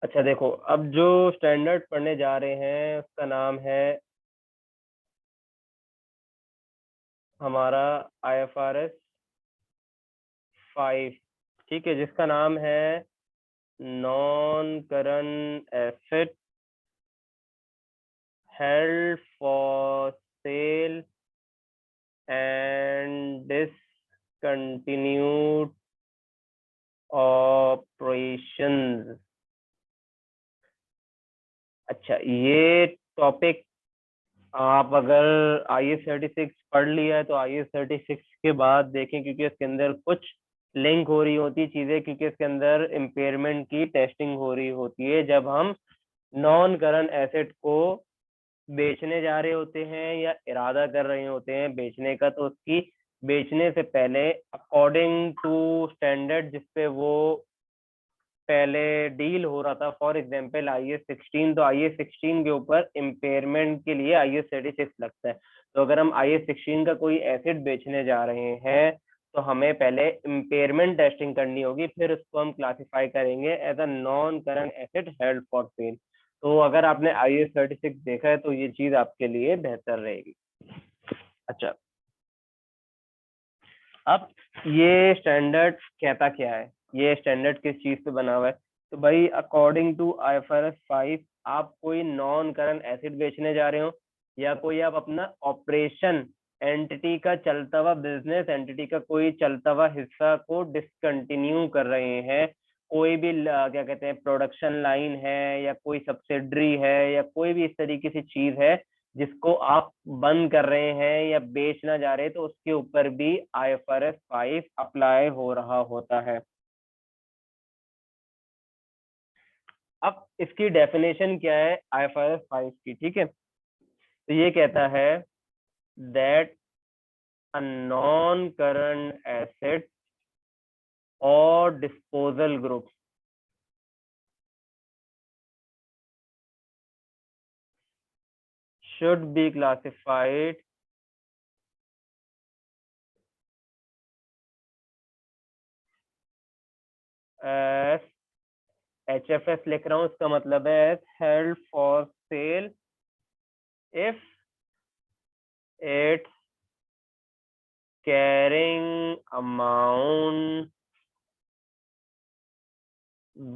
अच्छा देखो, अब जो स्टैंडर्ड पढ़ने जा रहे हैं उसका नाम है हमारा IFRS 5। ठीक है, जिसका नाम है non current asset held for cell and discontinued operations. अच्छा, ये टॉपिक आप अगर IS36 पढ़ लिया है तो IS36 के बाद देखें, क्योंकि इसके अंदर कुछ लिंक हो रही होती है चीजें, क्योंकि इसके अंदर इम्पेयरमेंट की टेस्टिंग हो रही होती है जब हम नॉन करंट एसेट को बेचने जा रहे होते हैं या इरादा कर रहे होते हैं बेचने का, तो उसकी बेचने से पहले अकॉर्डिंग टू स्टैंडर्ड जिसपे वो पहले डील हो रहा था, फॉर एग्जाम्पल IS16, तो IS16 के ऊपर इम्पेयरमेंट के लिए IS36 लगता है। तो अगर हम IS16 का कोई एसेट बेचने जा रहे हैं तो हमें पहले इम्पेयरमेंट टेस्टिंग करनी होगी, फिर उसको हम क्लासिफाई करेंगे as a non current asset held for sale. तो अगर आपने IS36 देखा है तो ये चीज आपके लिए बेहतर रहेगी। अच्छा, अब ये स्टैंडर्ड कहता क्या है, ये स्टैंडर्ड किस चीज पे बना हुआ है? तो भाई अकॉर्डिंग टू IFRS 5 आप कोई नॉन करंट एसेट बेचने जा रहे हो या कोई आप अपना ऑपरेशन एंटिटी का चलता हुआ बिजनेस एंटिटी का कोई चलता हुआ हिस्सा को डिसकंटिन्यू कर रहे हैं, कोई भी क्या कहते हैं प्रोडक्शन लाइन है या कोई सब्सिडरी है या कोई भी इस तरीके की चीज है जिसको आप बंद कर रहे हैं या बेचना जा रहे हैं, तो उसके ऊपर भी IFRS 5 अप्लाई हो रहा होता है। अब इसकी डेफिनेशन क्या है IFRS 5 की? ठीक है, तो ये कहता है that a non current asset or disposal group should be classified as HFS लिख रहा हूँ, इसका मतलब है as held for sale if its carrying amount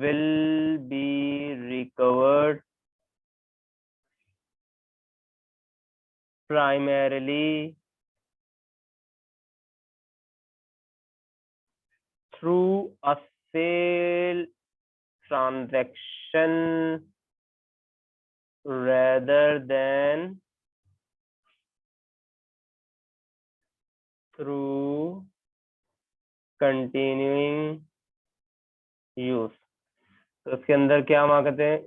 will be recovered primarily through a sale transaction rather than through continuing use। तो इसके अंदर क्या हम कहते हैं,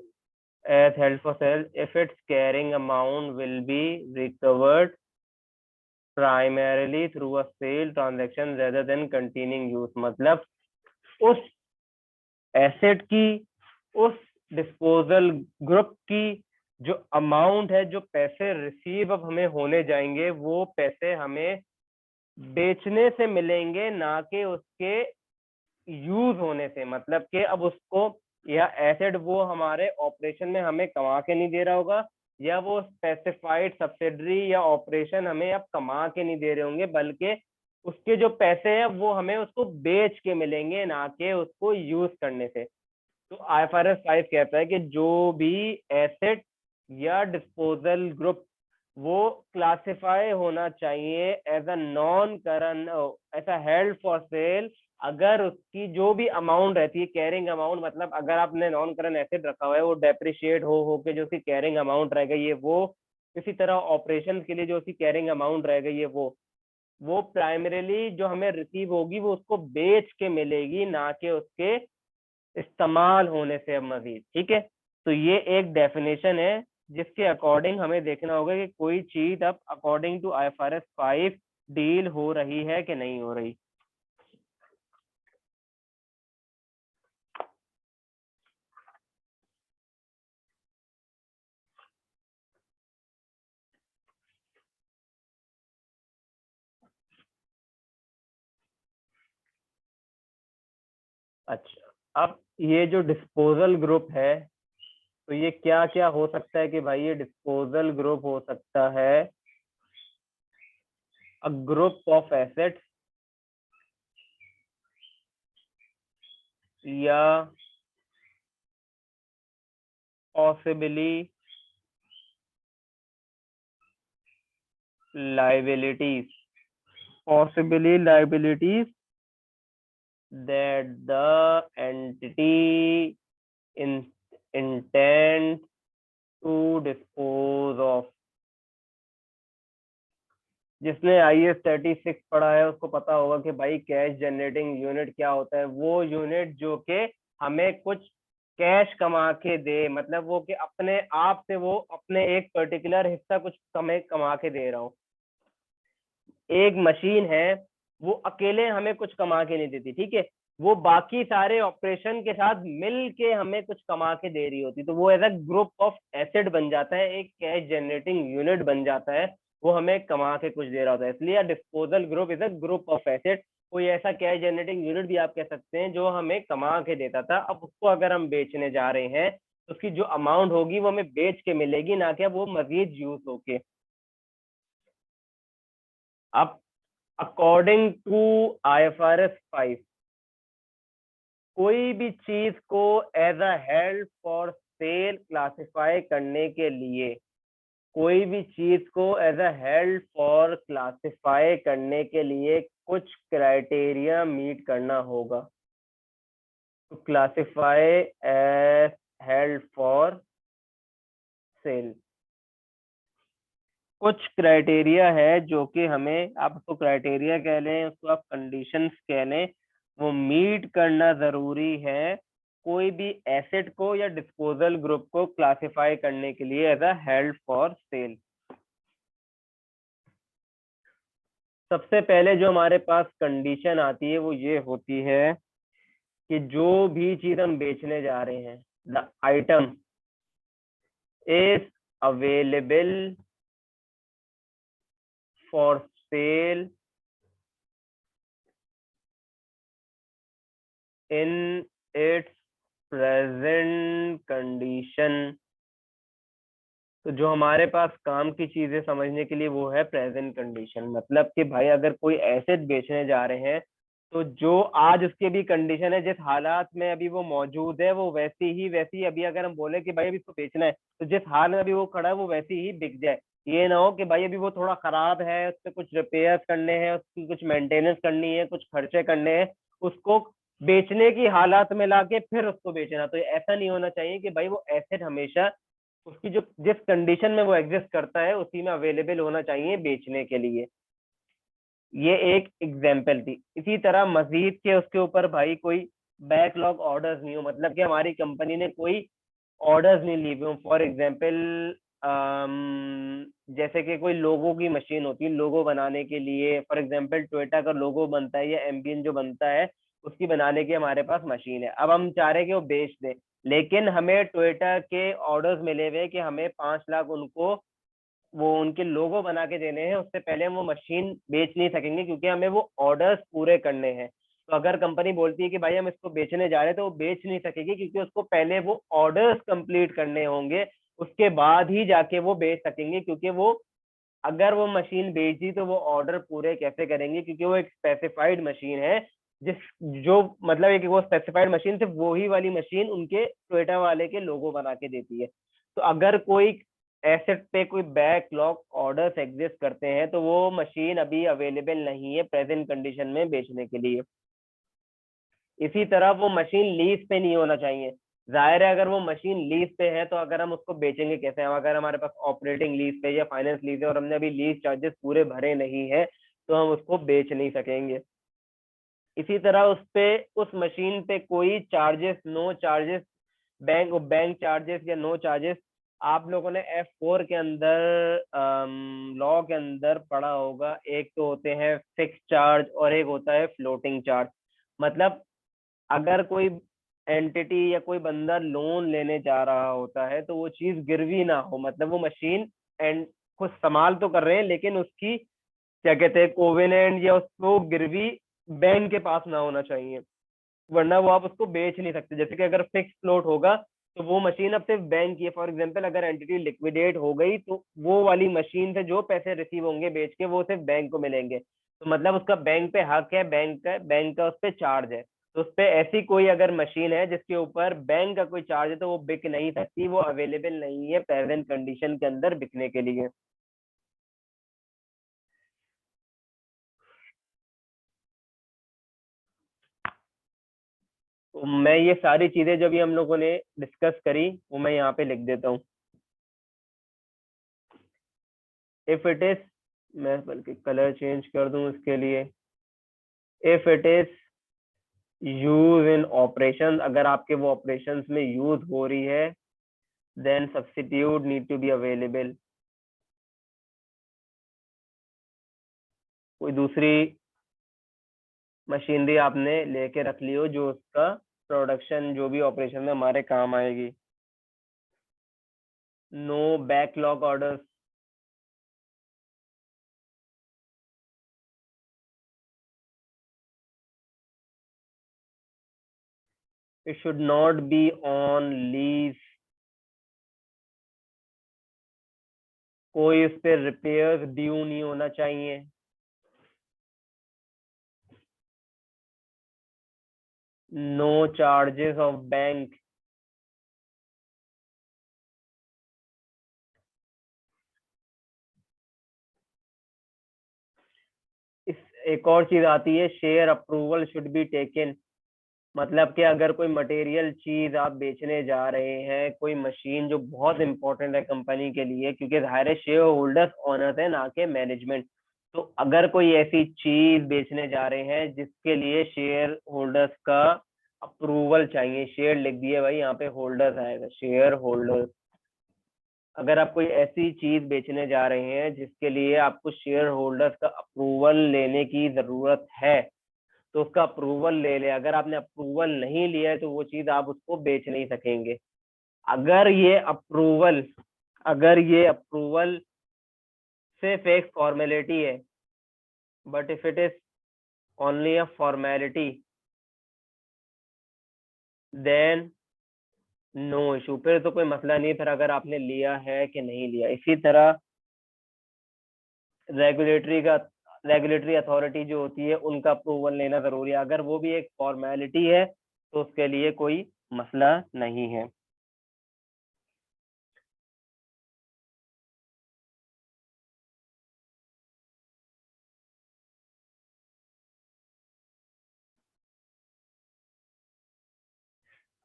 as held for sale if its carrying amount will be recovered primarily through a sale transaction rather than continuing use। मतलब उस asset की, उस डिस्पोजल ग्रुप की जो अमाउंट है, जो पैसे रिसीव अब हमें होने जाएंगे, वो पैसे हमें बेचने से मिलेंगे, ना कि उसके यूज होने से। मतलब कि अब उसको या एसेट वो हमारे ऑपरेशन में हमें कमा के नहीं दे रहा होगा, या वो स्पेसिफाइड सब्सिडरी या ऑपरेशन हमें अब कमा के नहीं दे रहे होंगे, बल्कि उसके जो पैसे हैं वो हमें उसको बेच के मिलेंगे, ना कि उसको यूज करने से। तो IFRS 5 कहता है कि जो भी एसेट या डिस्पोजल ग्रुप वो क्लासिफाई होना चाहिए एज अ नॉन करंट, ऐसा हेल्ड फॉर सेल, अगर उसकी जो भी अमाउंट रहती है कैरिंग अमाउंट, मतलब अगर आपने नॉन करंट एसेट रखा हुआ है वो डेप्रिशिएट हो के जो उसकी कैरिंग अमाउंट रह गई है वो, इसी तरह ऑपरेशन के लिए जो उसकी कैरिंग अमाउंट रह गई है वो प्राइमरीली जो हमें रिसीव होगी वो उसको बेच के मिलेगी, ना कि उसके इस्तेमाल होने से अब मजीद। ठीक है, तो ये एक डेफिनेशन है जिसके अकॉर्डिंग हमें देखना होगा कि कोई चीज अब अकॉर्डिंग टू IFRS 5 डील हो रही है कि नहीं हो रही। अच्छा, अब ये जो डिस्पोजल ग्रुप है, तो ये क्या क्या हो सकता है कि भाई ये डिस्पोजल ग्रुप हो सकता है अ ग्रुप ऑफ एसेट्स, या possibly liabilities, possibly liabilities that the entity in intend to dispose of। जिसने IS 36 पढ़ा है उसको पता होगा कि भाई कैश जनरेटिंग यूनिट क्या होता है। वो यूनिट जो कि हमें कुछ कैश कमा के दे, मतलब वो कि अपने आप से वो अपने एक पर्टिकुलर हिस्सा कुछ हमें कमा के दे रहा हो। एक मशीन है, वो अकेले हमें कुछ कमा के नहीं देती, ठीक है, वो बाकी सारे ऑपरेशन के साथ मिल के हमें कुछ कमा के दे रही होती, तो वो as a group of asset बन जाता है, एक कैश जनरेटिंग यूनिट बन जाता है, वो हमें कमा के कुछ दे रहा होता है। इसलिए disposal group is a group of asset. कोई ऐसा कैश जनरेटिंग यूनिट भी आप कह सकते हैं जो हमें कमा के देता था, अब उसको अगर हम बेचने जा रहे हैं तो उसकी जो अमाउंट होगी वो हमें बेच के मिलेगी, ना कि वो मजीद यूज होके। अब अकॉर्डिंग टू IFRS 5, कोई भी चीज को as a held for sale classify करने के लिए, कोई भी चीज को as a held for classify करने के लिए कुछ क्राइटेरिया मीट करना होगा। तो classify as held for sale, कुछ क्राइटेरिया है जो कि हमें, आप उसको क्राइटेरिया कह लें, उसको आप कंडीशंस कह लें, वो मीट करना जरूरी है कोई भी एसेट को या डिस्पोजल ग्रुप को क्लासिफाई करने के लिए as a held for sale. सबसे पहले जो हमारे पास कंडीशन आती है वो ये होती है कि जो भी चीज हम बेचने जा रहे हैं, the item is available for sale in its present condition. तो जो हमारे पास काम की चीजें समझने के लिए वो है प्रेजेंट कंडीशन। मतलब कि भाई अगर कोई एसेट बेचने जा रहे हैं तो जो आज उसकी भी कंडीशन है, जिस हालात में अभी वो मौजूद है वो वैसी ही अभी अगर हम बोले कि भाई अभी इसको बेचना है तो जिस हाल में अभी वो खड़ा है वो वैसी ही बिक जाए। ये ना हो कि भाई अभी वो थोड़ा खराब है, उस पर कुछ रिपेयर करने हैं, उसकी कुछ मेंटेनेंस करनी है, कुछ खर्चे करने हैं, उसको बेचने की हालात में लाके फिर उसको बेचना। तो ऐसा नहीं होना चाहिए कि भाई वो एसेट हमेशा उसकी जो जिस कंडीशन में वो एग्जिस्ट करता है उसी में अवेलेबल होना चाहिए बेचने के लिए। ये एक एग्जाम्पल थी। इसी तरह मजीद के उसके ऊपर भाई कोई बैकलॉग ऑर्डर्स नहीं हो, मतलब कि हमारी कंपनी ने कोई ऑर्डर्स नहीं लिए हुए हो। फॉर एग्जाम्पल जैसे कि कोई लोगो की मशीन होती है लोगो बनाने के लिए, फॉर एग्जाम्पल टोयोटा का लोगो बनता है या एम्बियन जो बनता है उसकी बनाने की हमारे पास मशीन है। अब हम चाह रहे हैं कि वो बेच दें, लेकिन हमें टोयोटा के ऑर्डर्स मिले हुए कि हमें 5 लाख उनको वो उनके लोगो बना के देने हैं, उससे पहले हम वो मशीन बेच नहीं सकेंगे क्योंकि हमें वो ऑर्डर्स पूरे करने हैं। तो अगर कंपनी बोलती है कि भाई हम इसको बेचने जा रहे हैं तो वो बेच नहीं सकेगी क्योंकि उसको पहले वो ऑर्डर्स कंप्लीट करने होंगे, उसके बाद ही जाके वो बेच सकेंगे। क्योंकि वो अगर वो मशीन बेच दी तो वो ऑर्डर पूरे कैसे करेंगे, क्योंकि वो एक स्पेसिफाइड मशीन है। जिस जो मतलब एक वो स्पेसिफाइड मशीन सिर्फ वो ही वाली मशीन उनके टोयोटा वाले के लोगो बना के देती है। तो अगर कोई एसेट पे कोई बैकलॉग ऑर्डर्स एग्जिस्ट करते हैं तो वो मशीन अभी अवेलेबल नहीं है प्रेजेंट कंडीशन में बेचने के लिए। इसी तरह वो मशीन लीज पे नहीं होना चाहिए। जाहिर है अगर वो मशीन लीज पे है तो अगर हम उसको बेचेंगे कैसे, हम अगर हमारे पास ऑपरेटिंग लीज पे या फाइनेंस लीज है और हमने अभी लीज चार्जेस पूरे भरे नहीं है तो हम उसको बेच नहीं सकेंगे। इसी तरह उस पे उस मशीन पे कोई charges, no charges, bank charges या नो चार्जेस, आप लोगों ने F4 के अंदर लॉ के अंदर पढ़ा होगा, एक तो होते हैं फिक्स चार्ज और एक होता है फ्लोटिंग चार्ज। मतलब अगर कोई एंटिटी या कोई बंदा लोन लेने जा रहा होता है तो वो चीज गिरवी ना हो, मतलब वो मशीन एंड कुछ इस्तेमाल तो कर रहे हैं लेकिन उसकी क्या कहते हैं कोवेनेंट या उसको गिरवी बैंक के पास ना होना चाहिए। वरना वो आप उसको बेच नहीं सकते। जैसे कि अगर फिक्स फ्लोट होगा तो वो मशीन अब सिर्फ बैंक की है। फॉर एग्जांपल अगर एंटिटी लिक्विडेट हो गई तो वो वाली मशीन से जो पैसे रिसीव होंगे बेच के वो सिर्फ बैंक को मिलेंगे। तो मतलब उसका बैंक पे हक है, बैंक का उस पर चार्ज है। तो उस पे ऐसी कोई अगर मशीन है जिसके ऊपर बैंक का कोई चार्ज है तो वो बिक नहीं सकती, वो अवेलेबल नहीं है प्रेजेंट कंडीशन के अंदर बिकने के लिए। तो मैं ये सारी चीजें जो भी हम लोगों ने डिस्कस करी वो मैं यहाँ पे लिख देता हूँ। इफ इट इज, मैं बल्कि कलर चेंज कर दूं इसके लिए। If it is use in operation, अगर आपके वो ऑपरेशंस में यूज हो रही है, then substitute need to be available. कोई दूसरी मशीनरी आपने लेके रख ली हो जो उसका प्रोडक्शन जो भी ऑपरेशन में हमारे काम आएगी। No backlog orders. It should not be on lease. कोई उस पर रिपेयर्स ड्यू नहीं होना चाहिए। No charges of bank. इस एक और चीज आती है, share approval should be taken. मतलब कि अगर कोई मटेरियल चीज आप बेचने जा रहे हैं, कोई मशीन जो बहुत इंपॉर्टेंट है कंपनी के लिए, क्योंकि जाहिर है शेयर होल्डर्स ओनर्स है ना कि मैनेजमेंट। तो अगर कोई ऐसी चीज बेचने जा रहे हैं जिसके लिए शेयर होल्डर्स का अप्रूवल चाहिए, शेयर लिख दिए भाई, यहाँ पे होल्डर्स आएगा, शेयर होल्डर्स। अगर आप कोई ऐसी चीज बेचने जा रहे हैं जिसके लिए आपको शेयर होल्डर्स का अप्रूवल लेने की जरूरत है, तो उसका अप्रूवल ले ले। अगर आपने अप्रूवल नहीं लिया है तो वो चीज आप उसको बेच नहीं सकेंगे। अगर ये अप्रूवल अगर ये अप्रूवल सिर्फ एक फॉर्मेलिटी है, but if it is only a formality, then no issue, फिर तो कोई मसला नहीं। फिर अगर आपने लिया है कि नहीं लिया। इसी तरह रेगुलेटरी का रेगुलेटरी अथॉरिटी जो होती है उनका अप्रूवल लेना जरूरी है। अगर वो भी एक फॉर्मेलिटी है तो उसके लिए कोई मसला नहीं है।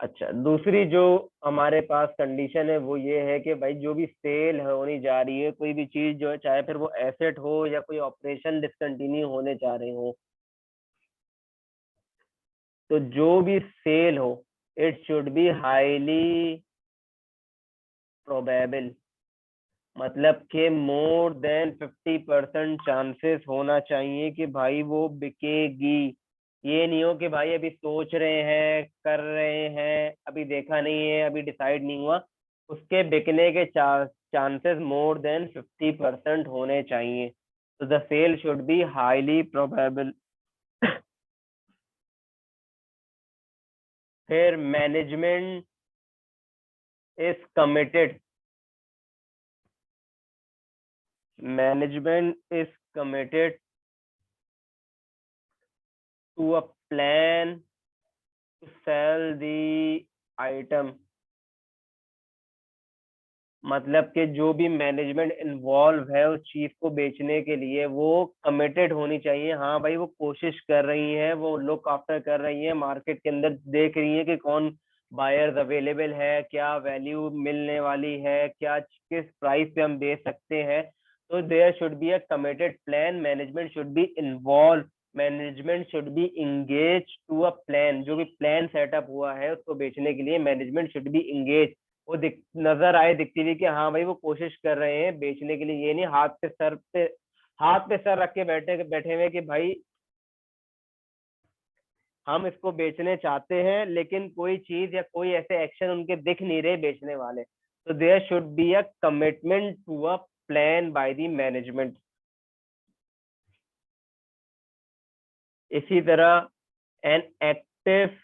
अच्छा, दूसरी जो हमारे पास कंडीशन है वो ये है कि भाई जो भी सेल होने जा रही है, कोई भी चीज जो है, चाहे फिर वो एसेट हो या कोई ऑपरेशन डिसकंटिन्यू होने जा रहे हो, तो जो भी सेल हो, it should be highly probable. मतलब कि मोर देन 50% चांसेस होना चाहिए कि भाई वो बिकेगी। ये नहीं हो कि भाई अभी सोच रहे हैं, कर रहे हैं, अभी देखा नहीं है, अभी डिसाइड नहीं हुआ। उसके बिकने के चांसेस मोर देन 50% होने चाहिए। तो the sale should be highly probable. फिर is committed management is committed to a plan to sell the item. मतलब कि जो भी मैनेजमेंट इन्वॉल्व है उस चीज को बेचने के लिए वो कमिटेड होनी चाहिए। हाँ भाई, वो कोशिश कर रही है, वो लुक आफ्टर कर रही है, मार्केट के अंदर देख रही है कि कौन बायर्स अवेलेबल है, क्या वैल्यू मिलने वाली है, क्या किस प्राइस पे हम बेच सकते हैं। तो there should be a committed plan, management should be involve, management should be engage to a plan. जो भी प्लान सेटअप हुआ है उसको बेचने के लिए मैनेजमेंट शुड बी इंगेज। वो नजर आए, दिखती हुई कि हाँ भाई वो कोशिश कर रहे हैं बेचने के लिए। ये नहीं हाथ पे सर रख के बैठे बैठे हुए कि भाई हम इसको बेचने चाहते हैं, लेकिन कोई चीज या कोई ऐसे एक्शन उनके दिख नहीं रहे बेचने वाले। तो there should be a commitment to a plan by the management. इसी तरह an active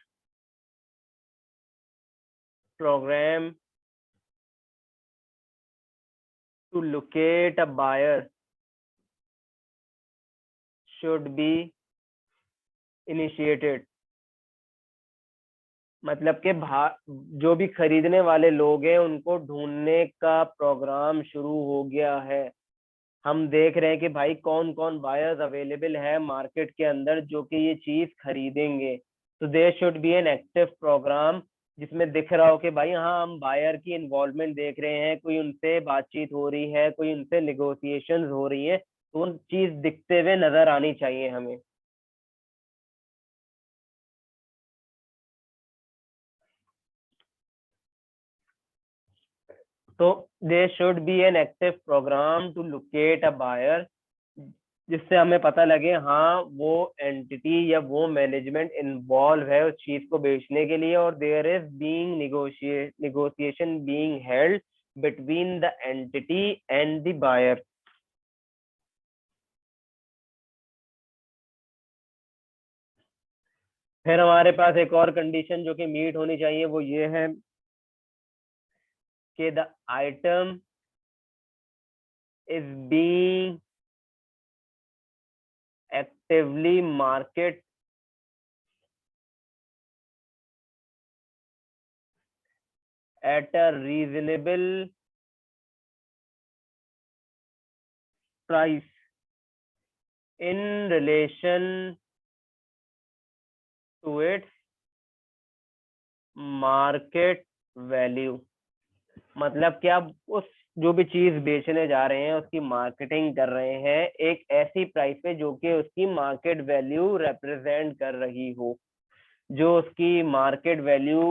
program to locate a buyer should be initiated. मतलब कि जो भी खरीदने वाले लोग हैं उनको ढूंढने का प्रोग्राम शुरू हो गया है। हम देख रहे हैं कि भाई कौन कौन बायर्स अवेलेबल है मार्केट के अंदर जो कि ये चीज खरीदेंगे। तो there should be an active program जिसमें दिख रहा हो कि भाई हाँ हम बायर की इन्वॉल्वमेंट देख रहे हैं, कोई उनसे बातचीत हो रही है, कोई उनसे निगोशिएशंस हो रही है, तो वो चीज दिखते हुए नजर आनी चाहिए हमें। तो there should be an active program to locate a buyer, जिससे हमें पता लगे हाँ वो एंटिटी या वो मैनेजमेंट इन्वॉल्व है उस चीज को बेचने के लिए, और there is being negotiation being held between the entity and the buyer. फिर हमारे पास एक और कंडीशन जो कि मीट होनी चाहिए वो ये है कि the item is being actively market at a reasonable price in relation to its market value। मतलब कि आप उस जो भी चीज बेचने जा रहे हैं उसकी मार्केटिंग कर रहे हैं एक ऐसी प्राइस पे जो कि उसकी मार्केट वैल्यू रिप्रेजेंट कर रही हो, जो उसकी मार्केट वैल्यू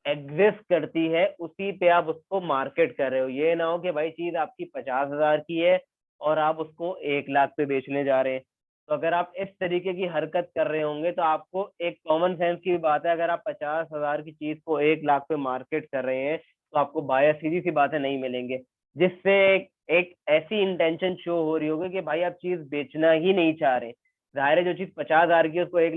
एग्जिस्ट करती है उसी पे आप उसको मार्केट कर रहे हो। ये ना हो कि भाई चीज आपकी 50,000 की है और आप उसको 1 लाख पे बेचने जा रहे हैं। तो अगर आप इस तरीके की हरकत कर रहे होंगे तो आपको एक कॉमन सेंस की बात है, अगर आप 50,000 की चीज को 1 लाख पे मार्केट कर रहे हैं तो आपको बायर सीधी सी बातें नहीं मिलेंगे, जिससे एक ऐसी इंटेंशन शो हो रही होगी कि भाई आप चीज बेचना ही नहीं चाह रहे। जाहिर है जो चीज 50,000 की है उसको 1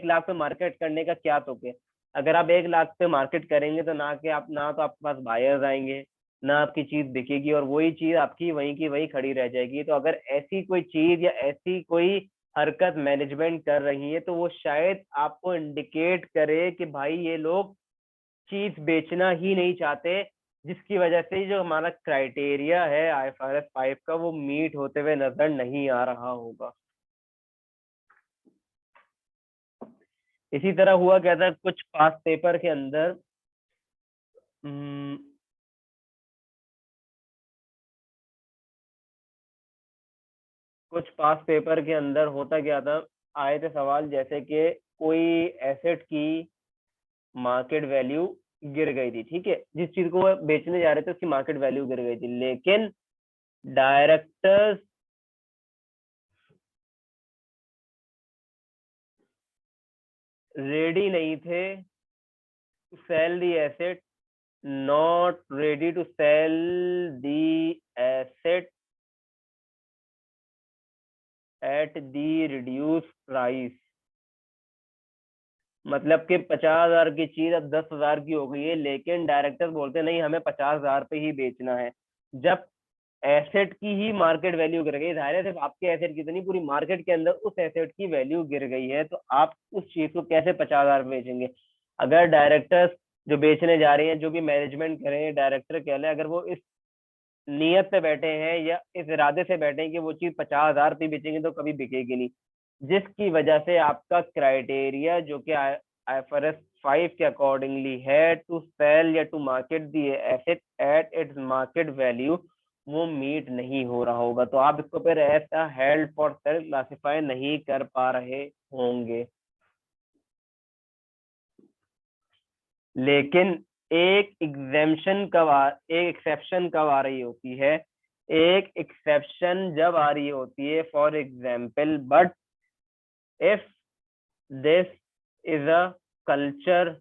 लाख पे मार्केट करने का क्या तुक है। अगर आप 1 लाख पे मार्केट करेंगे तो ना तो आपके पास बायर्स आएंगे, ना आपकी चीज बिकेगी, और वही चीज आपकी वहीं की वहीं खड़ी रह जाएगी। तो अगर ऐसी कोई चीज या ऐसी कोई हरकत मैनेजमेंट कर रही है तो वो शायद आपको इंडिकेट करे कि भाई ये लोग चीज बेचना ही नहीं चाहते, जिसकी वजह से जो हमारा क्राइटेरिया है आईएफआरएस 5 का वो मीट होते हुए नजर नहीं आ रहा होगा। इसी तरह हुआ क्या था कुछ पास पेपर के अंदर, हम्म, कुछ पास पेपर के अंदर होता क्या था, आए थे सवाल जैसे कि कोई एसेट की मार्केट वैल्यू गिर गई थी, ठीक है, जिस चीज को वो बेचने जा रहे थे उसकी मार्केट वैल्यू गिर गई थी, लेकिन डायरेक्टर्स रेडी नहीं थे to sell the asset, not ready to sell the asset at the reduce price. मतलब कि 50,000 की चीज अब 10,000 की हो गई है, लेकिन डायरेक्टर बोलते नहीं हमें 50,000 पे ही बेचना है। जब एसेट की ही मार्केट वैल्यू गिर गई, जाहिर है सिर्फ आपके एसेट की तो नहीं पूरी मार्केट के अंदर उस एसेट की वैल्यू गिर गई है, तो आप उस चीज को कैसे 50,000 में बेचेंगे। अगर डायरेक्टर्स जो बेचने जा रहे हैं, जो भी मैनेजमेंट कर रहे हैं, डायरेक्टर कह लें, अगर वो इस नियत से बैठे हैं या इस इरादे से बैठे हैं कि वो चीज 50,000 पे बेचेंगे तो कभी बिकेगी नहीं, जिसकी वजह से आपका क्राइटेरिया जो कि आईएफआरएस 5 के अकॉर्डिंगली है टू सेल या to market the asset at its market value, वो मीट नहीं हो रहा होगा। तो आप इसको फिर ऐसा हेल्ड फॉर सेल क्लासिफाई नहीं कर पा रहे होंगे। लेकिन एक एक्सेप्शन कब आ रही होती है, एक एक्सेप्शन जब आ रही होती है for example, but if this is a culture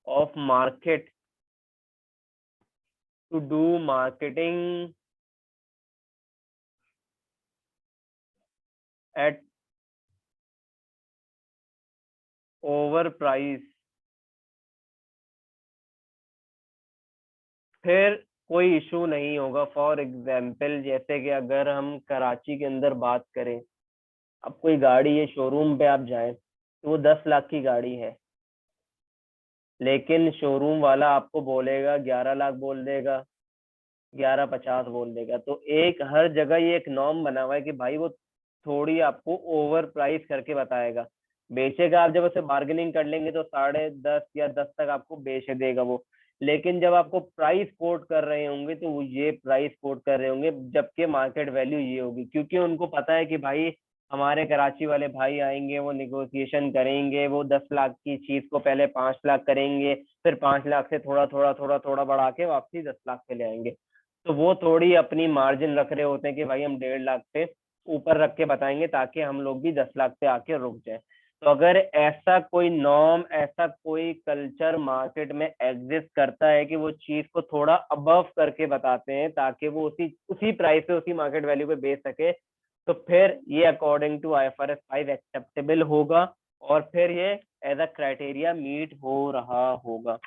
of market to do marketing at over price, फिर कोई इशू नहीं होगा। फॉर एग्जाम्पल जैसे कि अगर हम कराची के अंदर बात करें, अब कोई गाड़ी है, शोरूम पे आप जाएं तो वो 10 लाख की गाड़ी है, लेकिन शोरूम वाला आपको बोलेगा 11 लाख बोल देगा, 11,50 बोल देगा। तो एक हर जगह ये एक नॉर्म बना हुआ है कि भाई वो थोड़ी आपको ओवर प्राइस करके बताएगा। बेचेगा, आप जब उसे बार्गेनिंग कर लेंगे तो 10.5 या 10 तक आपको बेच देगा वो। लेकिन जब आपको प्राइस कोट कर रहे होंगे तो वो ये प्राइस कोट कर रहे होंगे, जबकि मार्केट वैल्यू ये होगी, क्योंकि उनको पता है कि भाई हमारे कराची वाले भाई आएंगे, वो निगोशिएशन करेंगे, वो 10 लाख की चीज को पहले 5 लाख करेंगे, फिर 5 लाख से थोड़ा थोड़ा थोड़ा थोड़ा बढ़ा के वापसी 10 लाख पे ले आएंगे। तो वो थोड़ी अपनी मार्जिन रख रहे होते हैं कि भाई हम 1.5 लाख पे ऊपर रख के बताएंगे ताकि हम लोग भी 10 लाख पे आके रुक जाए। तो अगर ऐसा कोई नॉर्म, ऐसा कोई कल्चर मार्केट में एग्जिस्ट करता है कि वो चीज को थोड़ा अबव करके बताते हैं ताकि वो उसी उसी प्राइस पे, उसी मार्केट वैल्यू पे बेच सके, तो फिर ये अकॉर्डिंग टू IFRS 5 एक्सेप्टेबल होगा, और फिर ये एज अ क्राइटेरिया मीट हो रहा होगा।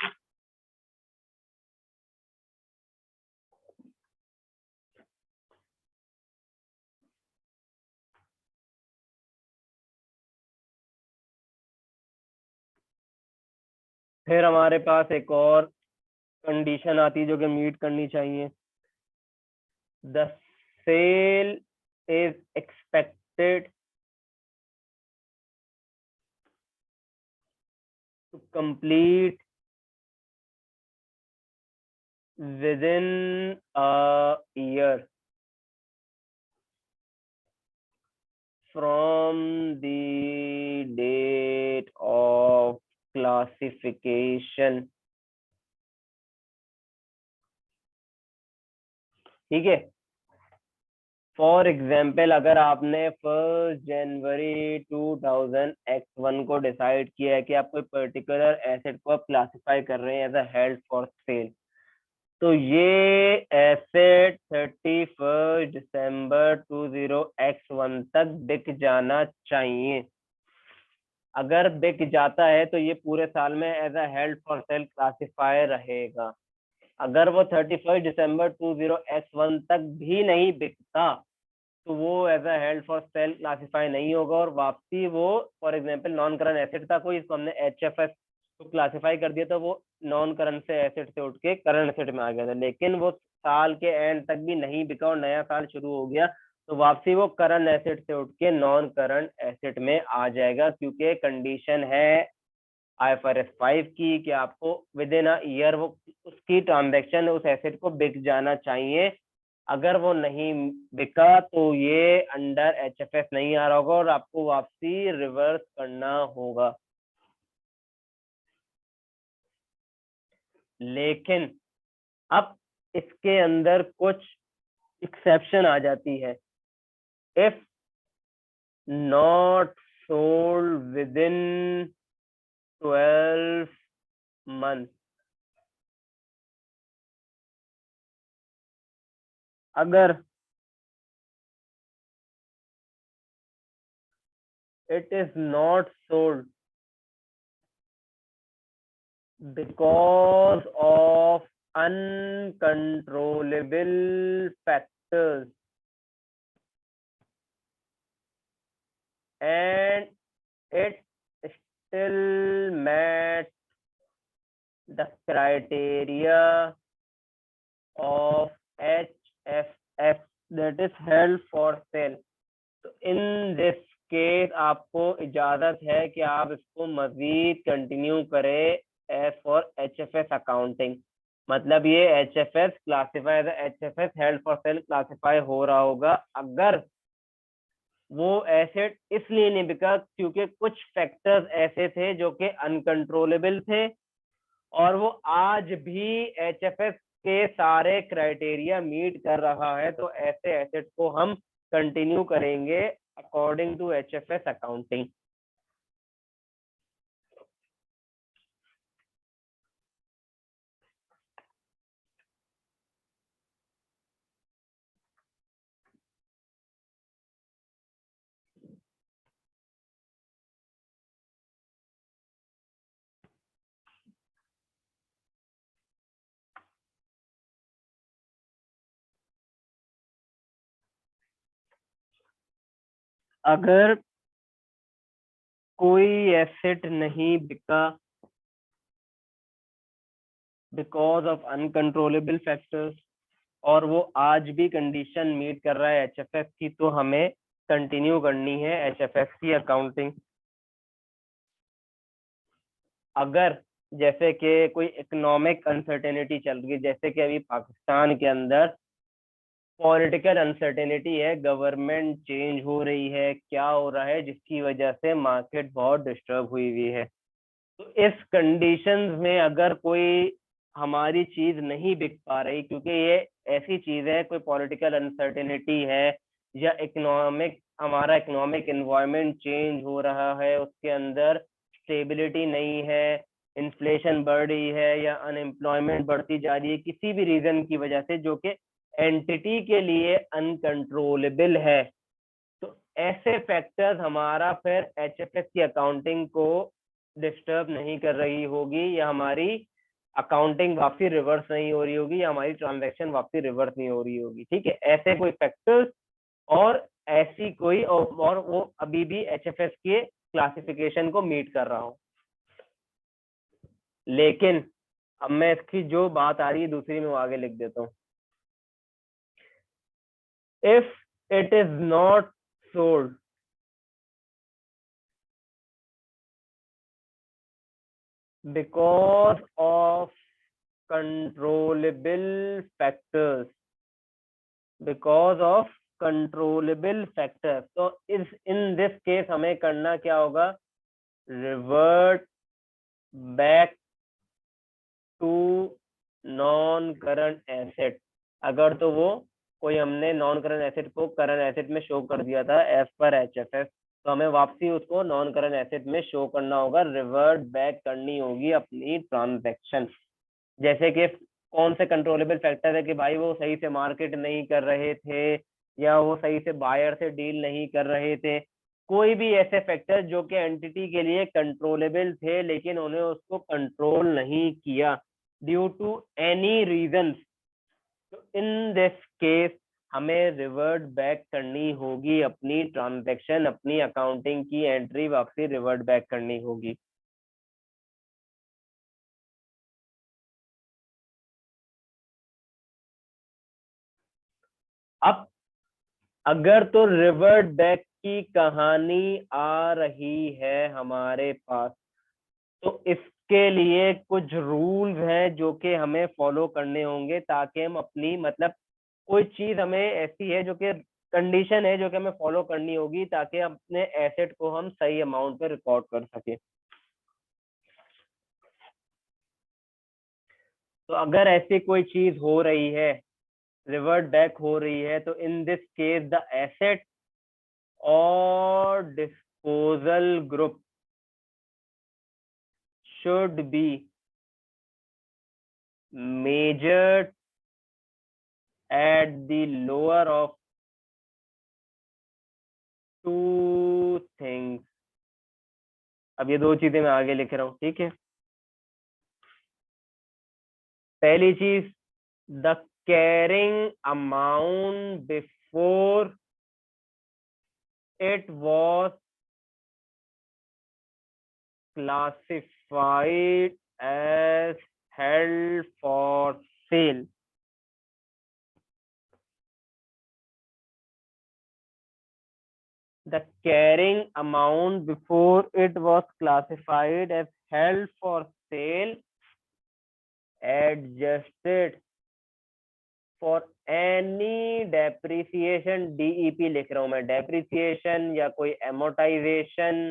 फिर हमारे पास एक और कंडीशन आती है जो कि मीट करनी चाहिए। The sale is expected to complete within a year from the date of classification. ठीक है। फॉर एग्जाम्पल अगर आपने 1 जनवरी 2000 X1 को डिसाइड किया है कि आप कोई पर्टिकुलर एसेट को आप क्लासिफाई कर रहे हैं as a held for sale, तो ये एसेट 31 दिसंबर 2000 X1 तक बिक जाना चाहिए। अगर बिक जाता है तो ये पूरे साल में as a held for sale classify रहेगा। अगर वो 31 दिसंबर 2000 X1 तक भी नहीं बिकता तो वो as a held for sale classify नहीं होगा, और वापसी वो, for example non current asset था कोई, इसको हमने HFS को क्लासिफाई कर दिया, तो वो नॉन करंट से एसेट से उठ के करंट एसेट में आ गया था, लेकिन वो साल के एंड तक भी नहीं बिका और नया साल शुरू हो गया, तो वापसी वो करंट एसेट से उठ के नॉन करंट एसेट में आ जाएगा, क्योंकि कंडीशन है IFRS 5 की कि आपको विद इन अ ईयर वो उसकी ट्रांजेक्शन उस एसेट को बिक जाना चाहिए। अगर वो नहीं बिका तो ये अंडर HFS नहीं आ रहा होगा और आपको वापसी रिवर्स करना होगा। लेकिन अब इसके अंदर कुछ एक्सेप्शन आ जाती है। If not sold with in 12 month, अगर it is not sold because of uncontrollable factors and it still met the criteria of HFS, that is held for sale, तो इन दिस केस आपको इजाजत है कि आप इसको मजीद कंटिन्यू करें एज फॉर HFS अकाउंटिंग। मतलब ये HFS classify as HFS held for sale classify हो रहा होगा अगर वो एसेट इसलिए नहीं बिका क्योंकि कुछ फैक्टर्स ऐसे थे जो कि अनकंट्रोलेबल थे, और वो आज भी HFS के सारे क्राइटेरिया मीट कर रहा है, तो ऐसे एसेट को हम कंटिन्यू करेंगे अकॉर्डिंग टू HFS अकाउंटिंग। अगर कोई एसेट नहीं बिका बिकॉज ऑफ अनकंट्रोलेबल फैक्टर्स और वो आज भी कंडीशन मीट कर रहा है एचएफएस की, तो हमें कंटिन्यू करनी है एचएफएस की अकाउंटिंग। अगर जैसे कि कोई इकोनॉमिक अनसर्टेनिटी चल रही है, जैसे कि अभी पाकिस्तान के अंदर पॉलिटिकल अनसर्टेनिटी है, गवर्नमेंट चेंज हो रही है, क्या हो रहा है जिसकी वजह से मार्केट बहुत डिस्टर्ब हुई हुई है, तो इस कंडीशंस में अगर कोई हमारी चीज नहीं बिक पा रही, क्योंकि ये ऐसी चीज है, कोई पॉलिटिकल अनसर्टेनिटी है या इकोनॉमिक हमारा इकोनॉमिक एनवायरनमेंट चेंज हो रहा है, उसके अंदर स्टेबिलिटी नहीं है, इन्फ्लेशन बढ़ रही है या अनएम्प्लॉयमेंट बढ़ती जा रही है किसी भी रीजन की वजह से, जो कि एंटिटी के लिए अनकंट्रोलेबल है, तो ऐसे फैक्टर्स हमारा फिर एचएफएस की अकाउंटिंग को डिस्टर्ब नहीं कर रही होगी, या हमारी अकाउंटिंग वापसी रिवर्स नहीं हो रही होगी, या हमारी ट्रांजैक्शन वापसी रिवर्स नहीं हो रही होगी। ठीक है, ऐसे कोई फैक्टर्स और ऐसी कोई और वो अभी भी एचएफएस के क्लासिफिकेशन को मीट कर रहा हो। लेकिन अब मैं इसकी जो बात आ रही है दूसरी में वो आगे लिख देता हूँ। If it is not sold because of controllable factors, because of controllable factors, तो इस इन दिस केस हमें करना क्या होगा, revert back to non current asset. अगर तो वो कोई हमने नॉन करंट एसेट को करंट एसेट में शो कर दिया था एज पर एचएफएस, तो हमें वापसी उसको नॉन करंट एसेट में शो करना होगा, रिवर्ट बैक करनी होगी अपनी ट्रांजैक्शन। जैसे कि कौन से कंट्रोलेबल फैक्टर है कि भाई वो सही से मार्केट नहीं कर रहे थे, या वो सही से बायर से डील नहीं कर रहे थे, कोई भी ऐसे फैक्टर जो कि एंटिटी के लिए कंट्रोलेबल थे लेकिन उन्हें उसको कंट्रोल नहीं किया ड्यू टू एनी रीजन, तो इन दिस केस हमें रिवर्ट बैक करनी होगी अपनी ट्रांजैक्शन, अपनी अकाउंटिंग की एंट्री वापसी रिवर्ट बैक करनी होगी। अब अगर तो रिवर्ट बैक की कहानी आ रही है हमारे पास, तो इसके लिए कुछ रूल्स हैं जो कि हमें फॉलो करने होंगे, ताकि हम अपनी मतलब कोई चीज हमें ऐसी है जो कि कंडीशन है जो कि हमें फॉलो करनी होगी ताकि अपने एसेट को हम सही अमाउंट पे रिकॉर्ड कर सके। तो अगर ऐसी कोई चीज हो रही है, रिवर्ट बैक हो रही है, तो in this case the asset or disposal group should be measured at the lower of two things। अब ये दो चीजें मैं आगे लिख रहा हूं, ठीक है। पहली चीज, the carrying amount before it was classified as held for sale. The carrying amount before it was classified as held for sale adjusted for any depreciation, DEP लिख रहा हूं मैं, depreciation या कोई amortization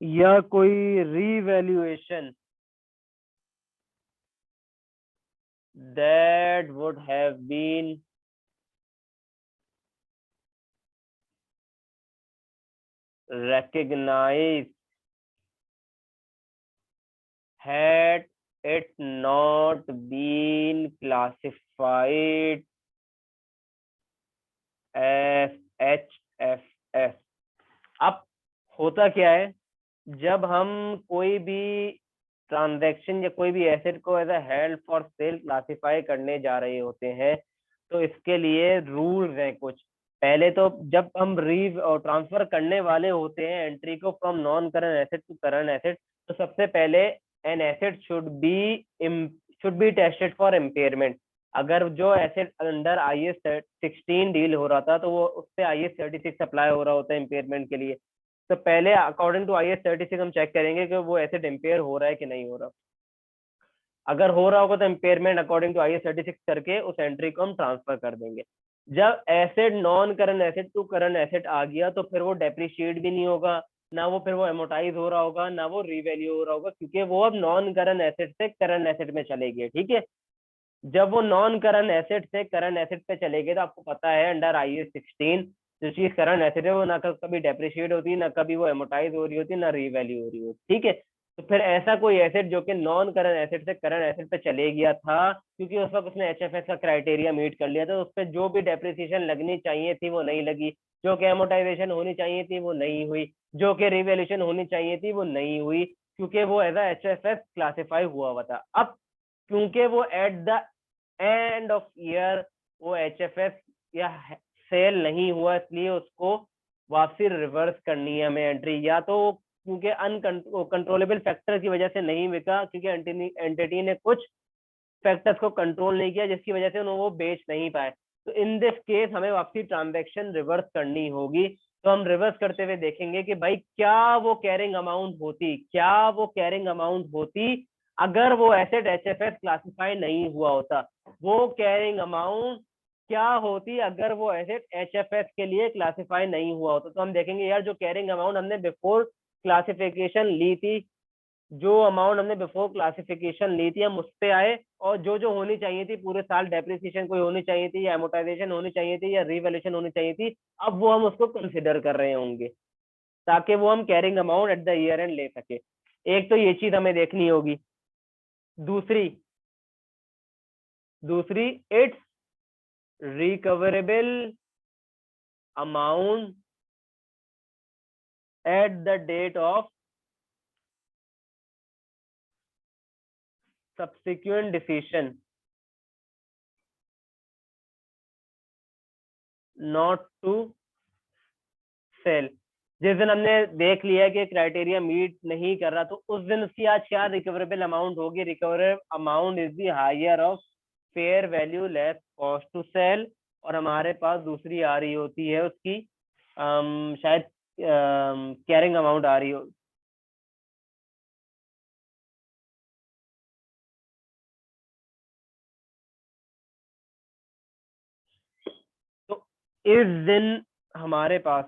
या कोई revaluation that would have been recognized had it not been classified as HFS। अब होता क्या है, जब हम कोई भी ट्रांजैक्शन या कोई भी एसेट को as a held for sale classify करने जा रहे होते हैं, तो इसके लिए रूल्स हैं कुछ। पहले तो जब हम ट्रांसफर करने वाले होते हैं एंट्री को from non current asset to current asset, तो सबसे पहले an asset should be tested for impairment. अगर जो एसेट अंडर IAS 16 डील हो रहा था तो वो उससे IAS 36 अप्लाई हो रहा होता है इम्पेयरमेंट के लिए। तो पहले अकॉर्डिंग टू IAS 36 हम चेक करेंगे कि वो एसेट इम्पेयर हो रहा है कि नहीं हो रहा। अगर हो रहा होगा तो इम्पेयरमेंट अकॉर्डिंग टू IAS 36 करके उस एंट्री को हम ट्रांसफर कर देंगे। जब asset non current asset to current asset आ गया तो फिर वो डेप्रिशिएट भी नहीं होगा, ना वो फिर वो एमोटाइज हो रहा होगा, ना वो रीवैल्यू हो रहा होगा, क्योंकि वो अब नॉन करंट एसेट से करंट एसेट में चले गए। ठीक है, जब वो नॉन करंट एसेट से करंट एसेट पे चले गए तो आपको पता है अंडर IAS 16 जो चीज करंट एसेट है वो ना कभी डेप्रिशिएट होती है, ना कभी वो एमोटाइज हो रही होती है, ना रीवैल्यू हो रही होती। ठीक है, तो फिर ऐसा कोई एसेट जो कि नॉन करंट एसेट से करंट एसेट पे चले गया था, क्योंकि उस वक्त उसने HFS का क्राइटेरिया मीट कर लिया था, उस पर जो भी डेप्रिसिएशन लगनी चाहिए थी वो नहीं लगी, जो कि एमोटाइजेशन होनी चाहिए थी वो नहीं हुई, जो कि रिवैल्यूएशन होनी चाहिए थी वो नहीं हुई, क्योंकि वो एज HFS क्लासिफाई हुआ हुआ था। अब क्योंकि वो at the end of year वो HFS या सेल नहीं हुआ, इसलिए उसको वापसी रिवर्स करनी है हमें एंट्री, या तो क्योंकि अनकंट्रोलेबल फैक्टर की वजह से नहीं बिका, क्योंकि एंटिटी ने कुछ फैक्टर्स को कंट्रोल नहीं किया जिसकी वजह से उन्होंने वो बेच नहीं पाए। तो इन दिस केस हमें वापसी ट्रांजैक्शन रिवर्स करनी होगी। तो हम रिवर्स करते हुए देखेंगे कि भाई क्या वो कैरिंग अमाउंट होती, क्या वो कैरिंग अमाउंट होती अगर वो एसेट HFS क्लासिफाई नहीं हुआ होता, वो कैरिंग अमाउंट क्या होती अगर वो एसेट HFS के लिए क्लासिफाई नहीं हुआ होता। तो हम देखेंगे यार जो कैरिंग अमाउंट हमने बिफोर क्लासिफिकेशन ली थी, जो अमाउंट हमने बिफोर क्लासिफिकेशन ली थी हम उस पे आए, और जो जो होनी चाहिए थी पूरे साल डेप्रिसिएशन कोई होनी चाहिए थी, या एमोटाइजेशन होनी चाहिए थी, या रिवैल्यूएशन होनी चाहिए थी, अब वो हम उसको कंसिडर कर रहे होंगे ताकि वो हम carrying amount at the year and ले सके। एक तो ये चीज हमें देखनी होगी। दूसरी दूसरी its recoverable amount at the date of subsequent decision not to sell. जिस दिन हमने देख लिया कि क्राइटेरिया मीट नहीं कर रहा तो उस दिन उसकी आज क्या रिकवरेबल अमाउंट होगी। Recoverable amount is the higher of fair value less cost to sell, और हमारे पास दूसरी आ रही होती है उसकी शायद कैरिंग अमाउंट आ रही हो। तो इस दिन हमारे पास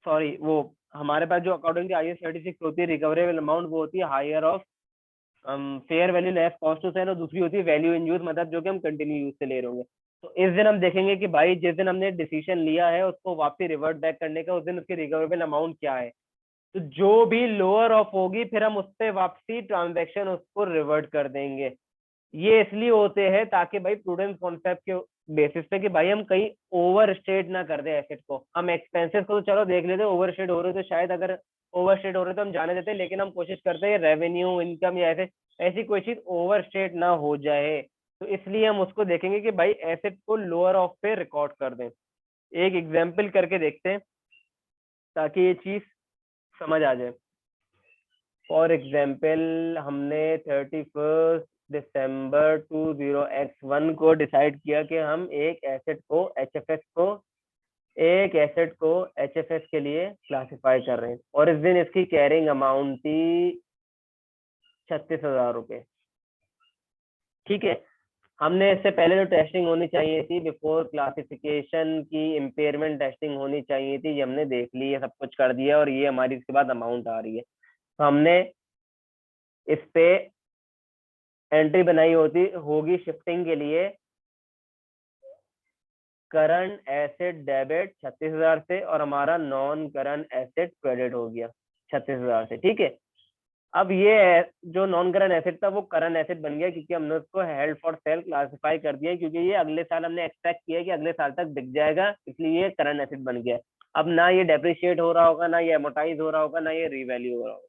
सॉरी वो हमारे पास जो अकॉर्डिंग टू IAS 36 होती है रिकवरेबल अमाउंट, वो होती है higher of fair value less cost to sell, और दूसरी होती है वैल्यू इन यूज, मतलब जो कि हम कंटिन्यू यूज से ले रहे होंगे। तो इस दिन हम देखेंगे कि भाई जिस दिन हमने डिसीजन लिया है उसको वापसी रिवर्ट बैक करने का, उस दिन उसकी रिकवरेबल अमाउंट क्या है। तो जो भी लोअर ऑफ होगी फिर हम उस पर वापसी ट्रांजेक्शन उसको रिवर्ट कर देंगे। ये इसलिए होते हैं ताकि भाई प्रूडेंस कॉन्सेप्ट के बेसिस पे कि भाई हम कहीं ओवर स्टेट ना कर दे एसेट को। हम एक्सपेंसेस को तो चलो देख लेते, ओवर स्टेट हो रहे तो शायद अगर ओवर स्टेट हो रहे तो हम जाने देते, लेकिन हम कोशिश करते हैं रेवेन्यू इनकम या ऐसे ऐसी कोई चीज ओवर स्टेट ना हो जाए। तो इसलिए हम उसको देखेंगे कि भाई एसेट को लोअर ऑफ पे रिकॉर्ड कर दें। एक एग्जाम्पल करके देखते हैं ताकि ये चीज समझ आ जाए। फॉर एग्जाम्पल हमने 31 दिसंबर 20x1 को डिसाइड किया कि हम एक एसेट को HFS के लिए क्लासिफाई कर रहे हैं, और इस दिन इसकी कैरिंग अमाउंट थी 36,000 रुपये। ठीक है, हमने इससे पहले जो टेस्टिंग होनी चाहिए थी बिफोर क्लासिफिकेशन की इम्पेयरमेंट टेस्टिंग होनी चाहिए थी, ये हमने देख ली है, सब कुछ कर दिया, और ये हमारी इसके बाद अमाउंट आ रही है। तो हमने इस पे एंट्री बनाई होती होगी शिफ्टिंग के लिए करंट एसेट डेबिट 36,000 से, और हमारा नॉन करंट एसेट क्रेडिट हो गया 36,000 से। ठीक है, अब ये जो नॉन करंट एसेट था वो करंट एसेट बन गया, क्योंकि हमने उसको हेल्ड फॉर सेल क्लासिफाई कर दिया, क्योंकि ये अगले साल हमने एक्सपेक्ट किया कि अगले साल तक बिक जाएगा, इसलिए ये करंट एसेट बन गया। अब ना ये डेप्रिशिएट हो रहा होगा, ना ये एमोटाइज हो रहा होगा, ना ये रीवैल्यू हो रहा होगा।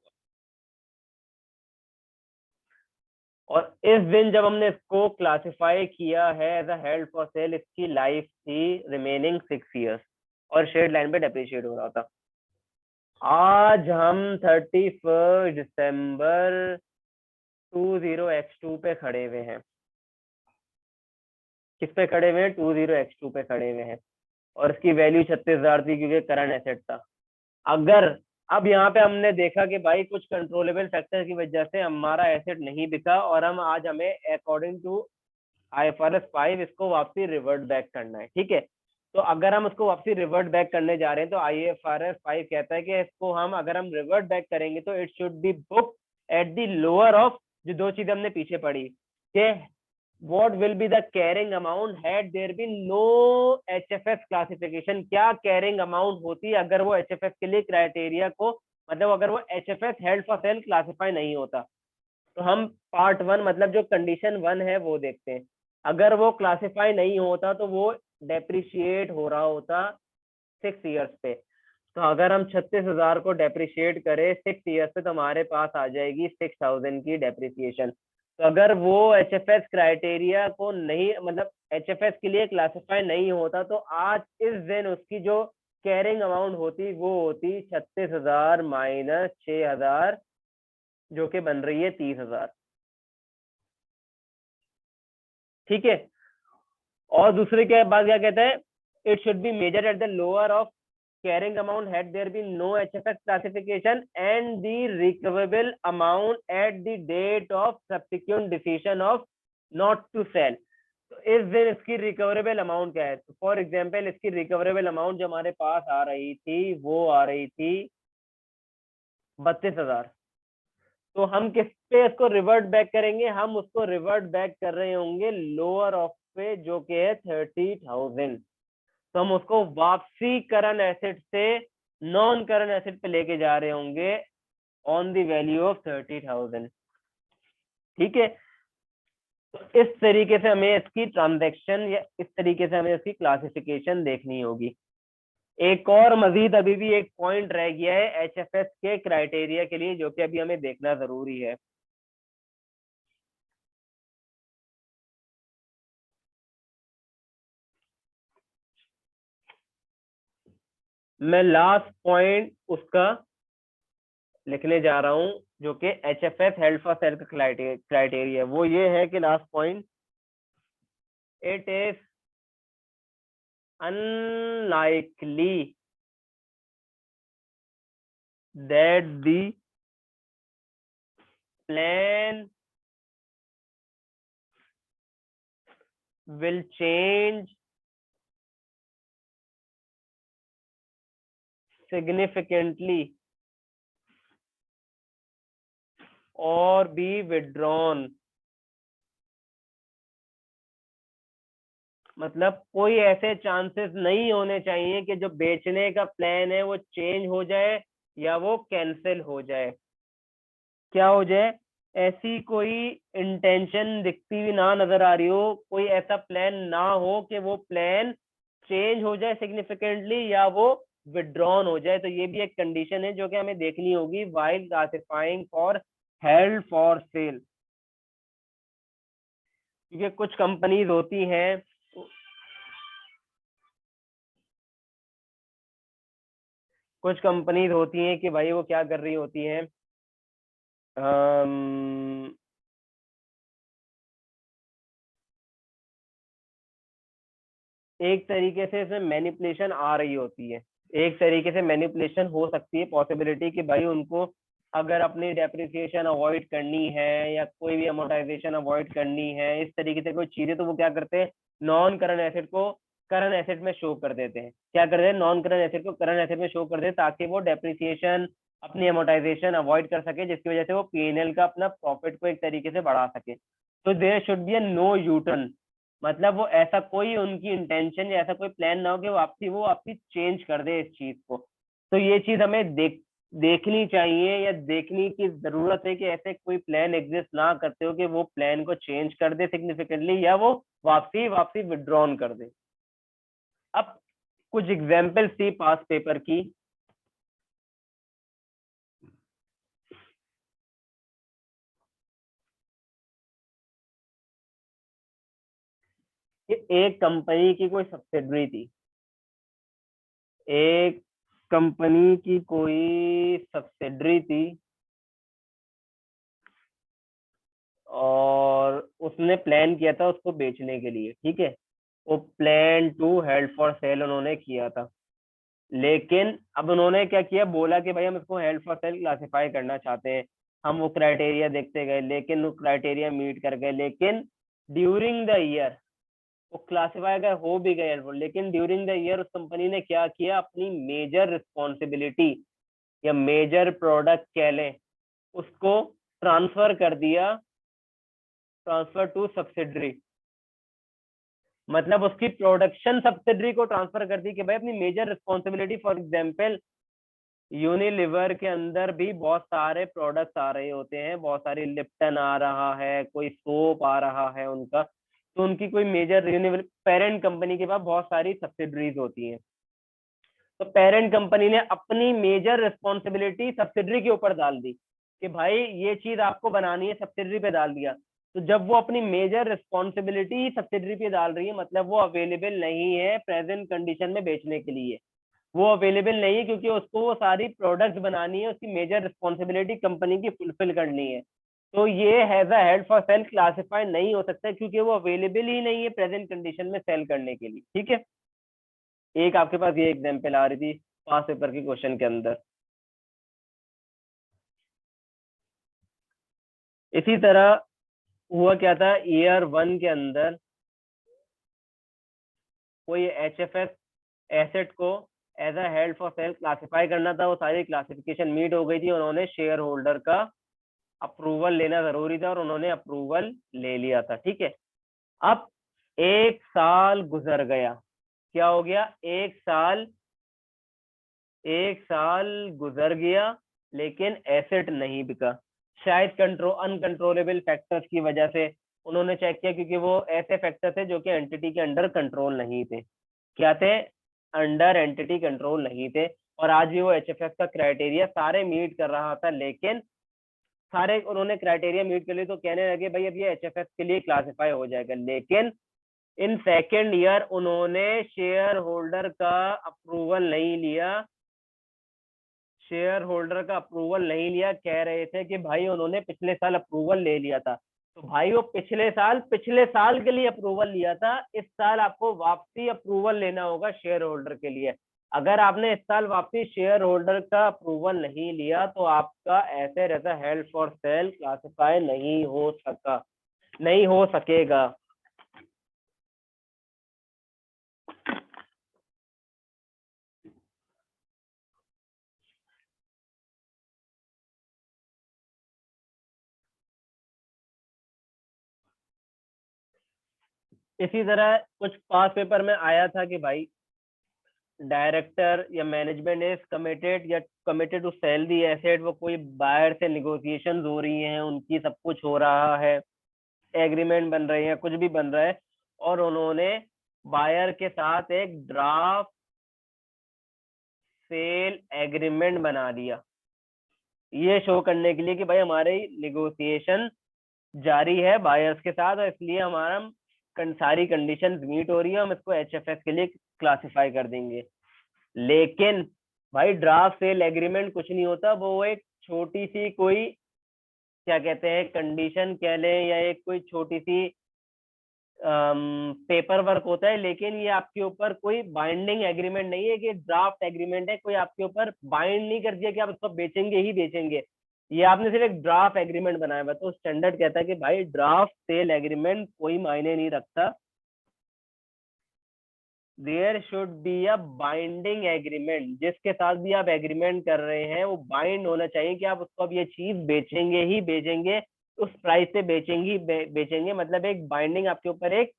और इस दिन जब हमने इसको क्लासिफाई किया है as a held for sale, इसकी लाइफ थी रिमेनिंग 6 years और शेड लाइन पे डेप्रिशिएट हो रहा था। आज हम 31 दिसंबर 20x2 पे खड़े हुए हैं। किस पे खड़े हुए हैं? 20x2 पे खड़े हुए हैं और इसकी वैल्यू 36,000 थी क्योंकि करंट एसेट था। अगर अब यहाँ पे हमने देखा कि भाई कुछ कंट्रोलेबल फैक्टर की वजह से हमारा एसेट नहीं बिका और आज हमें अकॉर्डिंग टू IFRS 5 इसको वापसी रिवर्ट बैक करना है, ठीक है। तो अगर हम उसको वापसी रिवर्ट बैक करने जा रहे हैं तो IFRS 5 कहता है कि इसको हम अगर हम रिवर्ट बैक करेंगे तो it should B book eight the lower of, जो दो चीजें हमने पीछे पढ़ी कि what will be the carrying amount had there been no HFS classification। क्या carrying amount होती अगर वो HFS के लिए क्राइटेरिया को, मतलब अगर वो HFS held for sale classify नहीं होता। तो हम पार्ट 1 मतलब जो कंडीशन 1 है वो देखते हैं। अगर वो क्लासिफाई नहीं होता तो वो डेप्रिशिएट हो रहा होता 6 years पे। तो अगर हम 36,000 को डेप्रिशिएट करें 6 years पे तो हमारे पास आ जाएगी 6,000 की डेप्रिसिएशन। तो अगर वो HFS क्राइटेरिया को नहीं, मतलब HFS के लिए क्लासिफाई नहीं होता तो आज इस दिन उसकी जो कैरिंग अमाउंट होती वो होती 36,000 माइनस 6,000, जो कि बन रही है 30,000, ठीक है। और दूसरे क्या बात क्या कहता है? It should be measure at the lower of carrying amount had there been no HFS classification and the recoverable amount at the date of subsequent decision of not to sell। तो इस दिन इसकी रिकवरेबल अमाउंट क्या है? तो for example इसकी recoverable amount जो हमारे पास आ रही थी वो आ रही थी 32,000। तो हम किस पे इसको रिवर्ट बैक करेंगे? हम उसको रिवर्ट बैक कर रहे होंगे लोअर ऑफ पे, जो कि है 30,000। तो हम उसको वापसी करंट एसेट से नॉन करंट एसेट पे लेके जा रहे होंगे ऑन द वैल्यू ऑफ 30,000, ठीक है। तो इस तरीके से हमें इसकी ट्रांजैक्शन या इस तरीके से हमें इसकी क्लासिफिकेशन देखनी होगी। एक और मजीद अभी भी एक पॉइंट रह गया है HFS के क्राइटेरिया के लिए, जो कि अभी हमें देखना जरूरी है। मैं लास्ट पॉइंट उसका लिखने जा रहा हूं जो कि HFS हेल्ड फॉर सेल का क्राइटेरिया, वो ये है कि last point, it is unlikely that the plan will change significantly or be withdrawn। मतलब कोई ऐसे चांसेस नहीं होने चाहिए कि जो बेचने का प्लान है वो चेंज हो जाए या वो कैंसिल हो जाए। क्या हो जाए? ऐसी कोई इंटेंशन दिखती हुई ना नजर आ रही हो, कोई ऐसा प्लान ना हो कि वो प्लान चेंज हो जाए सिग्निफिकेंटली या वो विड्रॉन हो जाए। तो ये भी एक कंडीशन है जो कि हमें देखनी होगी while classifying for held for cell. क्योंकि कुछ कंपनीज होती हैं कि भाई वो क्या कर रही होती हैं, अम, एक तरीके से इसमें मैनिपुलेशन आ रही होती है। एक तरीके से मैनिपुलेशन हो सकती है, पॉसिबिलिटी कि भाई उनको अगर अपनी डेप्रिसिएशन अवॉइड करनी है या कोई भी अमोर्टाइजेशन अवॉइड करनी है, इस तरीके से कोई चीजें, तो वो क्या करते हैं, नॉन करंट एसेट को करंट एसेट में शो कर देते हैं। क्या करते हैं? नॉन करंट एसेट को करंट एसेट में शो कर देते हैं ताकि वो डेप्रिसिएशन अपनी अमोर्टाइजेशन अवॉइड कर सके, जिसकी वजह से वो P&L का अपना प्रॉफिट को एक तरीके से बढ़ा सके। तो there should be a no U turn. मतलब वो ऐसा कोई उनकी इंटेंशन या ऐसा कोई प्लान ना हो कि वो आपकी चेंज कर दे इस चीज को। तो ये चीज हमें देखनी चाहिए या देखने की जरूरत है कि ऐसे कोई प्लान एग्जिस्ट ना करते हो कि वो प्लान को चेंज कर दे सिग्निफिकेंटली या वो वापसी वापसी विड्रॉन कर दे। अब कुछ एग्जाम्पल सी पास पेपर की। कि एक कंपनी की कोई सब्सिडरी थी, एक कंपनी की कोई सब्सिडरी थी और उसने प्लान किया था उसको बेचने के लिए, ठीक है। वो plan to held for sale उन्होंने किया था, लेकिन अब उन्होंने क्या किया, बोला कि भाई हम इसको हेल्ड फॉर सेल क्लासिफाई करना चाहते हैं। हम वो क्राइटेरिया देखते गए, लेकिन वो क्राइटेरिया मीट कर गए, लेकिन ड्यूरिंग द ईयर वो क्लासिफाई अगर हो भी गए, लेकिन ड्यूरिंग द ईयर उस कंपनी ने क्या किया, अपनी मेजर रिस्पॉन्सिबिलिटी या मेजर प्रोडक्ट कह लें उसको ट्रांसफर कर दिया, ट्रांसफर टू सब्सिडरी। मतलब उसकी प्रोडक्शन सब्सिडरी को ट्रांसफर कर दी कि भाई अपनी major responsibility, for example Unilever के अंदर भी बहुत सारे प्रोडक्ट्स आ रहे होते हैं, बहुत सारी लिप्टन आ रहा है, कोई सोप आ रहा है उनका, तो उनकी कोई मेजर पेरेंट कंपनी के पास बहुत सारी सब्सिडरीज होती हैं। तो पेरेंट कंपनी ने अपनी मेजर रिस्पॉन्सिबिलिटी सब्सिडरी के ऊपर डाल दी कि भाई ये चीज आपको बनानी है, सब्सिडरी पे डाल दिया। तो जब वो अपनी मेजर रिस्पॉन्सिबिलिटी सब्सिडरी पे डाल रही है, मतलब वो अवेलेबल नहीं है प्रेजेंट कंडीशन में बेचने के लिए, वो अवेलेबल नहीं है क्योंकि उसको वो सारी प्रोडक्ट्स बनानी है, उसकी मेजर रिस्पॉन्सिबिलिटी कंपनी की फुलफिल करनी है। तो ये has a held for sale classify नहीं हो सकता क्योंकि वो अवेलेबल ही नहीं है प्रेजेंट कंडीशन में सेल करने के लिए, ठीक है। एक आपके पास ये एग्जांपल आ रही थी पास पेपर के क्वेश्चन के अंदर। इसी तरह हुआ क्या था, ईयर 1 के अंदर कोई एचएफएस एसेट को as a held for sale classify करना था, वो सारी क्लासिफिकेशन मीट हो गई थी, उन्होंने शेयर होल्डर का अप्रूवल लेना जरूरी था और उन्होंने अप्रूवल ले लिया था, ठीक है। अब 1 साल गुजर गया, क्या हो गया, 1 साल, 1 साल गुजर गया, लेकिन एसेट नहीं बिका। शायद कंट्रोल अनकंट्रोलेबल फैक्टर्स की वजह से उन्होंने चेक किया, क्योंकि वो ऐसे फैक्टर थे जो कि एंटिटी के अंडर कंट्रोल नहीं थे। क्या थे, अंडर एंटिटी कंट्रोल नहीं थे। और आज भी वो एचएफएस का क्राइटेरिया सारे मीट कर रहा था, लेकिन सारे उन्होंने क्राइटेरिया मीट कर लिए तो कहने लगे भाई अब ये एचएफएस के लिए क्लासिफाई हो जाएगा। लेकिन इन सेकेंड ईयर उन्होंने शेयर होल्डर का अप्रूवल नहीं लिया, शेयर होल्डर का अप्रूवल नहीं लिया। कह रहे थे कि भाई उन्होंने पिछले साल अप्रूवल ले लिया था, तो भाई वो पिछले साल के लिए अप्रूवल लिया था, इस साल आपको वापसी अप्रूवल लेना होगा शेयर होल्डर के लिए। अगर आपने इस साल वापसी शेयर होल्डर का अप्रूवल नहीं लिया तो आपका ऐसे रहता हेल्ड फॉर सेल क्लासिफाई नहीं हो सका, नहीं हो सकेगा। इसी तरह कुछ पास पेपर में आया था कि भाई डायरेक्टर या मैनेजमेंट इज कमिटेड या committed to sell the asset, वो कोई बायर से निगोशिएशन हो रही हैं, उनकी सब कुछ हो रहा है, एग्रीमेंट बन रही है, कुछ भी बन रहा है, और उन्होंने बायर के साथ एक ड्राफ्ट सेल एग्रीमेंट बना दिया, ये शो करने के लिए कि भाई हमारे निगोशिएशन जारी है बायर्स के साथ और इसलिए हमारा सारी कंडीशंस मीट हो रही है, हम इसको एचएफएस के लिए क्लासिफाई कर देंगे। लेकिन भाई ड्राफ्ट सेल एग्रीमेंट कुछ नहीं होता, वो एक छोटी सी कोई क्या कहते हैं कंडीशन कह लें, या एक कोई छोटी सी पेपर वर्क होता है। लेकिन ये आपके ऊपर कोई बाइंडिंग एग्रीमेंट नहीं है, कि ड्राफ्ट एग्रीमेंट है, कोई आपके ऊपर बाइंड नहीं कर दिया कि आप इसको बेचेंगे ही बेचेंगे। ये आपने सिर्फ एक ड्राफ्ट एग्रीमेंट बनाया हुआ, तो स्टैंडर्ड कहता है कि भाई ड्राफ्ट सेल एग्रीमेंट कोई मायने नहीं रखता, there should be a binding agreement, जिसके साथ भी आप एग्रीमेंट कर रहे हैं वो बाइंड होना चाहिए कि आप उसको अब ये चीज बेचेंगे ही बेचेंगे, उस प्राइस से बेचेंगे ही बेचेंगे। मतलब एक बाइंडिंग आपके ऊपर एक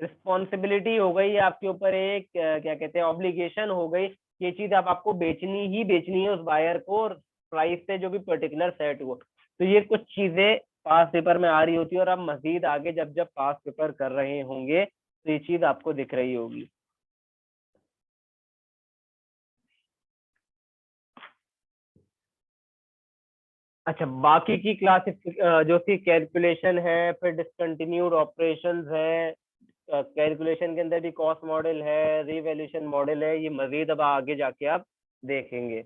रिस्पॉन्सिबिलिटी हो गई, आपके ऊपर एक क्या कहते हैं ऑब्लिगेशन हो गई, ये चीज आप आपको बेचनी ही बेचनी है उस बायर को, और प्राइस से जो भी पर्टिकुलर सेट हो। तो ये कुछ चीजें पास पेपर में आ रही होती है, और आप मजीद आगे जब जब पास पेपर कर रहे होंगे तो ये चीज आपको दिख रही होगी। अच्छा, बाकी की क्लासिफ जो सी कैलकुलेशन है, फिर डिसकंटिन्यूड ऑपरेशंस है, कैलकुलेशन के अंदर भी कॉस्ट मॉडल है, रिवैल्यूएशन मॉडल है, ये मजीद अब आगे जाके आप देखेंगे।